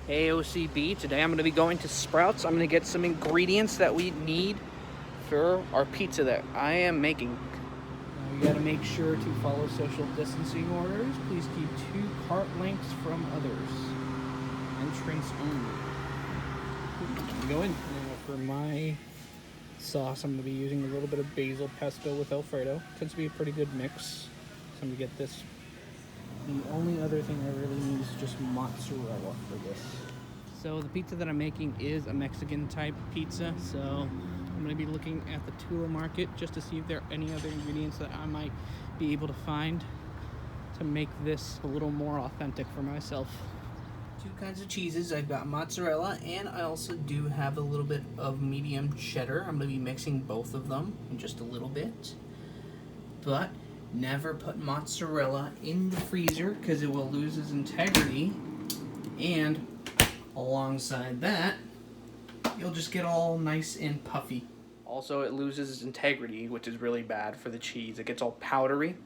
AOCB. Today I'm going to be going to Sprouts. I'm going to get some ingredients that we need for our pizza that I am making. Now you got to make sure to follow social distancing orders. Please keep 2 cart lengths from others. Entrance only. Go in. Now for my sauce, I'm going to be using a little bit of basil pesto with Alfredo. Tends to be a pretty good mix. So I'm going to get this. The only other thing I really need is just mozzarella for this. So the pizza that I'm making is a Mexican type pizza, so I'm going to be looking at the Tula Market just to see if there are any other ingredients that I might be able to find to make this a little more authentic for myself. 2 kinds of cheeses. I've got mozzarella, and I also do have a little bit of medium cheddar. I'm going to be mixing both of them in just a little bit. But never put mozzarella in the freezer because it will lose its integrity, and alongside that, you'll just get all nice and puffy. Also, it loses its integrity, which is really bad for the cheese. It gets all powdery,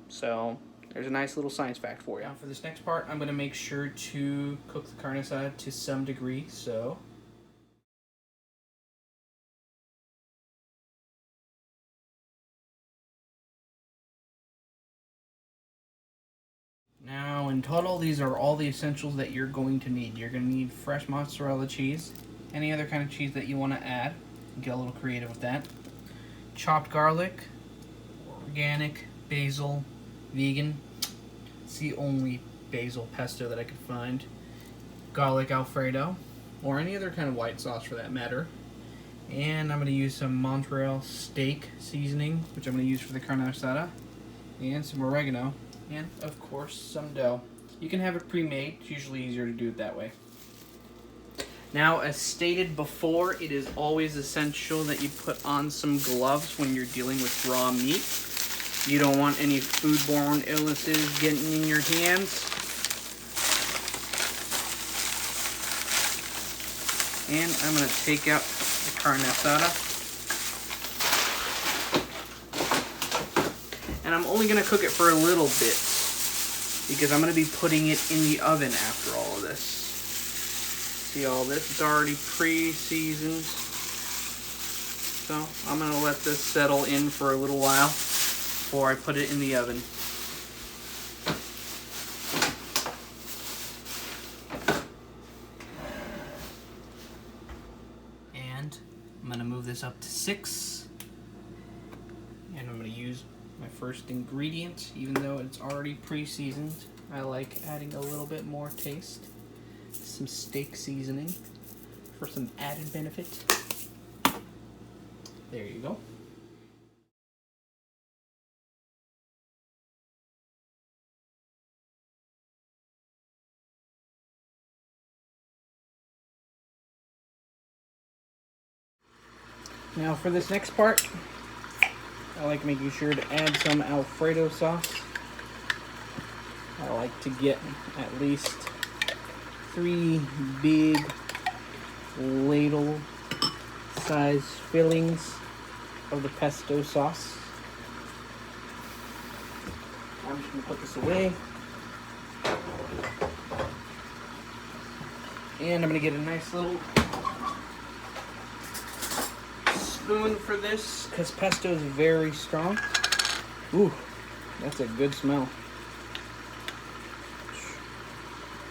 so there's a nice little science fact for you. Now for this next part, I'm going to make sure to cook the carne asada to some degree, so now, in total, these are all the essentials that you're going to need. You're going to need fresh mozzarella cheese, any other kind of cheese that you want to add. Get a little creative with that. Chopped garlic, organic, basil, vegan. It's the only basil pesto that I could find. Garlic Alfredo, or any other kind of white sauce for that matter. And I'm going to use some Montreal steak seasoning, which I'm going to use for the carne asada, and some oregano. And, of course, some dough. You can have it pre-made. It's usually easier to do it that way. Now, as stated before, it is always essential that you put on some gloves when you're dealing with raw meat. You don't want any foodborne illnesses getting in your hands. And I'm going to take out the carne asada. And I'm only going to cook it for a little bit because I'm going to be putting it in the oven after all of this. See all this? It's already pre-seasoned. So I'm going to let this settle in for a little while before I put it in the oven. And I'm going to move this up to 6. And I'm going to use my first ingredient, even though it's already pre-seasoned. I like adding a little bit more taste. Some steak seasoning for some added benefit. There you go. Now for this next part, I like making sure to add some Alfredo sauce. I like to get at least 3 big ladle size fillings of the pesto sauce. I'm just going to put this away. And I'm going to get a nice little spoon for this because pesto is very strong. Ooh, that's a good smell.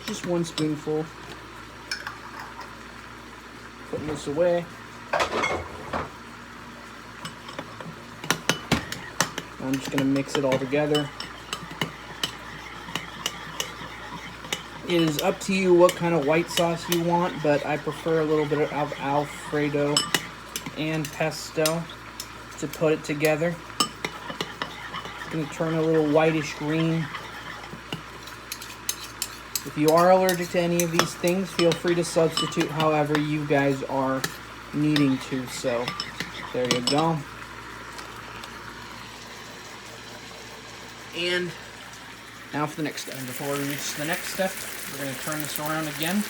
Just 1 spoonful. Putting this away. I'm just going to mix it all together. It is up to you what kind of white sauce you want, but I prefer a little bit of Alfredo and pesto to put it together. It's going to turn a little whitish green. If you are allergic to any of these things, feel free to substitute however you guys are needing to. So, there you go. And now for the next step. And before we reach the next step, we're going to turn this around again.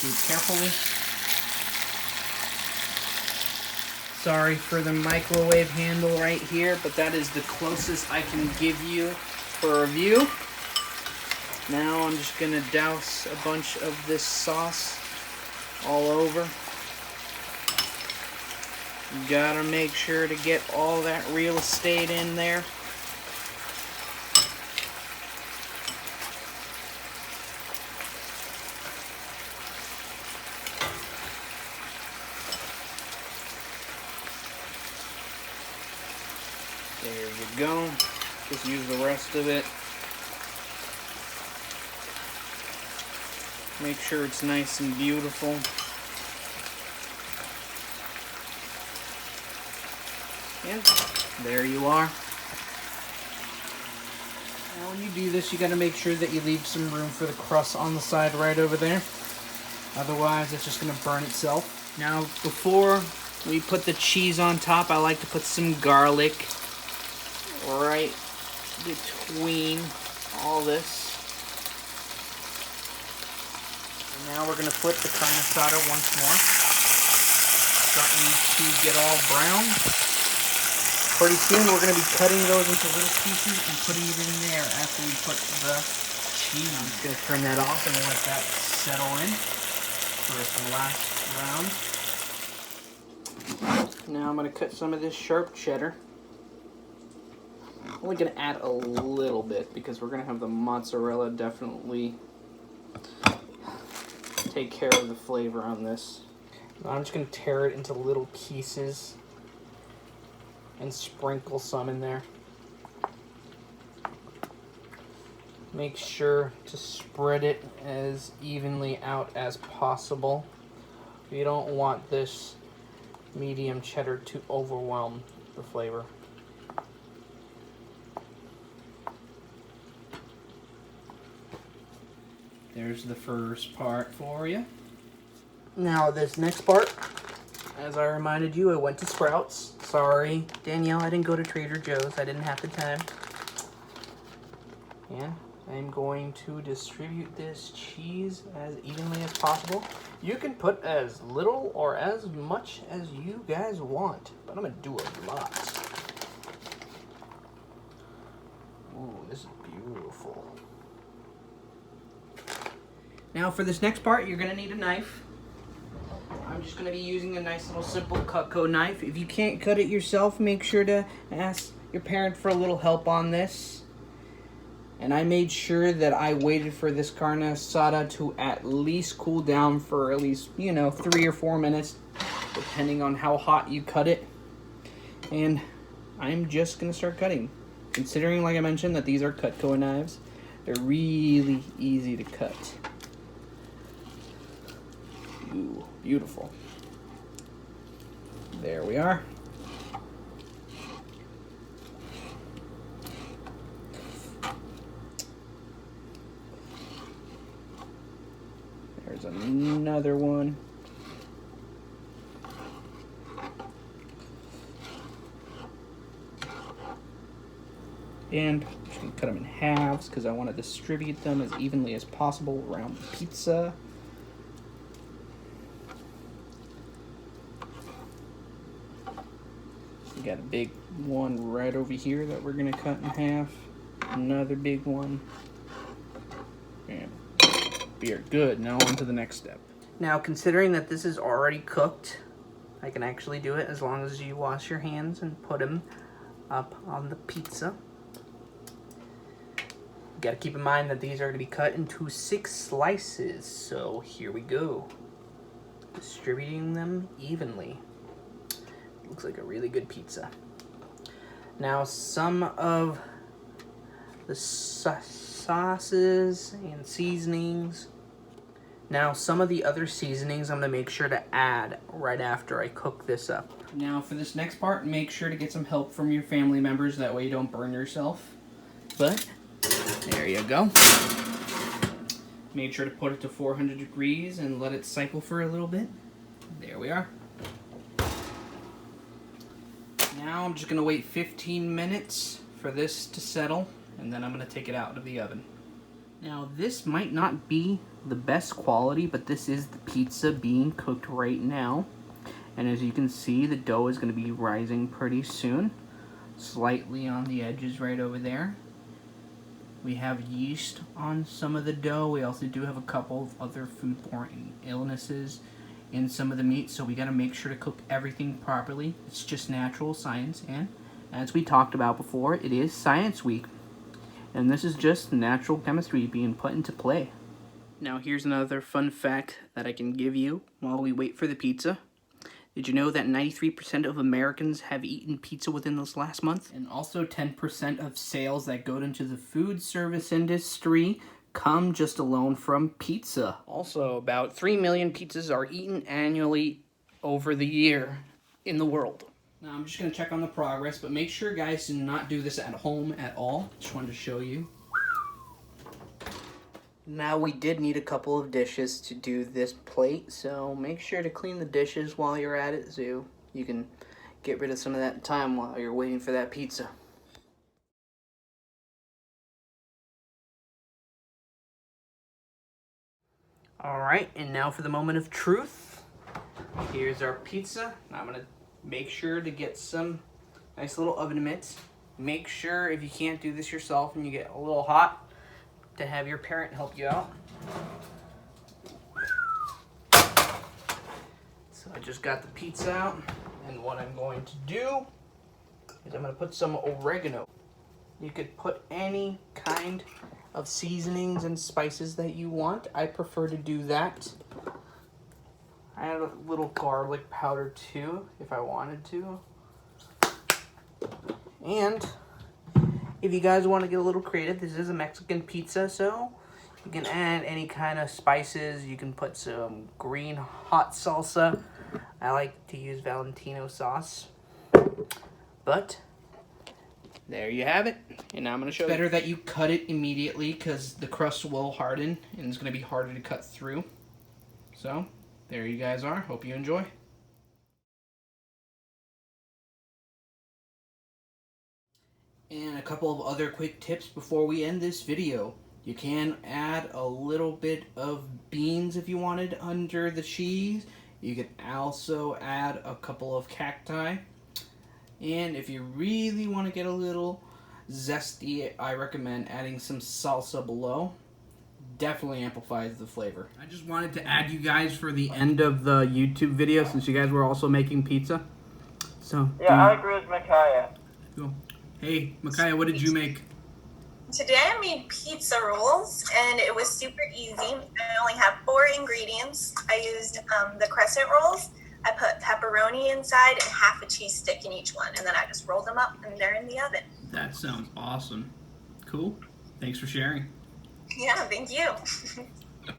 Do it carefully. Sorry for the microwave handle right here, but that is the closest I can give you for a view. Now I'm just gonna douse a bunch of this sauce all over. You gotta make sure to get all that real estate in there. There you go. Just use the rest of it. Make sure it's nice and beautiful. And there you are. Now when you do this, you gotta make sure that you leave some room for the crust on the side right over there. Otherwise, it's just gonna burn itself. Now, before we put the cheese on top, I like to put some garlic right between all this. And now we're gonna flip the carne asada once more. Starting to get all brown. Pretty soon we're going to be cutting those into little pieces and putting it in there after we put the cheese. I'm just going to turn that off and let that settle in for the last round. Now I'm going to cut some of this sharp cheddar. I'm only going to add a little bit because we're going to have the mozzarella definitely take care of the flavor on this. Now I'm just going to tear it into little pieces and sprinkle some in there. Make sure to spread it as evenly out as possible. You don't want this medium cheddar to overwhelm the flavor. There's the first part for you. Now this next part, as I reminded you, I went to Sprouts. Sorry, Danielle, I didn't go to Trader Joe's. I didn't have the time. And I'm going to distribute this cheese as evenly as possible. You can put as little or as much as you guys want, but I'm going to do a lot. Ooh, this is beautiful. Now for this next part, you're going to need a knife. I'm just going to be using a nice little simple Cutco knife. If you can't cut it yourself, make sure to ask your parent for a little help on this. And I made sure that I waited for this carne asada to at least cool down for at least, 3 or 4 minutes, depending on how hot you cut it. And I'm just going to start cutting. Considering, like I mentioned, that these are Cutco knives, they're really easy to cut. Ooh, beautiful. There we are. There's another one. And I'm just going to cut them in halves because I want to distribute them as evenly as possible around the pizza. We got a big one right over here that we're going to cut in half. Another big one. And we are good. Now on to the next step. Now, considering that this is already cooked, I can actually do it as long as you wash your hands and put them up on the pizza. You got to keep in mind that these are going to be cut into 6 slices. So here we go. Distributing them evenly. Looks like a really good pizza. Now some of the sauces and seasonings. Now some of the other seasonings I'm going to make sure to add right after I cook this up. Now for this next part, make sure to get some help from your family members. That way you don't burn yourself. But there you go. Make sure to put it to 400 degrees and let it cycle for a little bit. There we are. Now I'm just going to wait 15 minutes for this to settle, and then I'm going to take it out of the oven. Now this might not be the best quality, but this is the pizza being cooked right now. And as you can see, the dough is going to be rising pretty soon. Slightly on the edges right over there. We have yeast on some of the dough. We also do have a couple of other foodborne illnesses in some of the meat, so we got to make sure to cook everything properly. It's just natural science, and as we talked about before, it is Science Week, and this is just natural chemistry being put into play. Now here's another fun fact that I can give you while we wait for the pizza. Did you know that 93% of Americans have eaten pizza within this last month? And also 10% of sales that go into the food service industry come just alone from pizza. Also, about 3 million pizzas are eaten annually over the year in the world. Now I'm just going to check on the progress, but make sure guys do not do this at home at all. Just wanted to show you. Now we did need a couple of dishes to do this plate, so make sure to clean the dishes while you're at it so you can get rid of some of that time while you're waiting for that pizza. Alright, and now for the moment of truth. Here's our pizza. Now I'm going to make sure to get some nice little oven mitts. Make sure if you can't do this yourself and you get a little hot, to have your parent help you out. So I just got the pizza out, and what I'm going to do is I'm going to put some oregano. You could put any kind of seasonings and spices that you want. I prefer to do that. I add a little garlic powder too, if I wanted to. And if you guys want to get a little creative, this is a Mexican pizza, so you can add any kind of spices. You can put some green hot salsa. I like to use Valentino sauce. But there you have it. And now I'm going to show you. It's better that you cut it immediately because the crust will harden and it's going to be harder to cut through. So there you guys are. Hope you enjoy. And a couple of other quick tips before we end this video. You can add a little bit of beans if you wanted under the cheese. You can also add a couple of cacti. And if you really want to get a little zesty, I recommend adding some salsa below. Definitely amplifies the flavor. I just wanted to add you guys for the end of the YouTube video since you guys were also making pizza. So yeah, I agree with Micaiah. Cool. Hey, Micaiah, what did you make? Today I made pizza rolls, and it was super easy. I only have 4 ingredients. I used the crescent rolls. I put pepperoni inside and half a cheese stick in each one, and then I just rolled them up, and they're in the oven. That sounds awesome. Cool. Thanks for sharing. Yeah, thank you.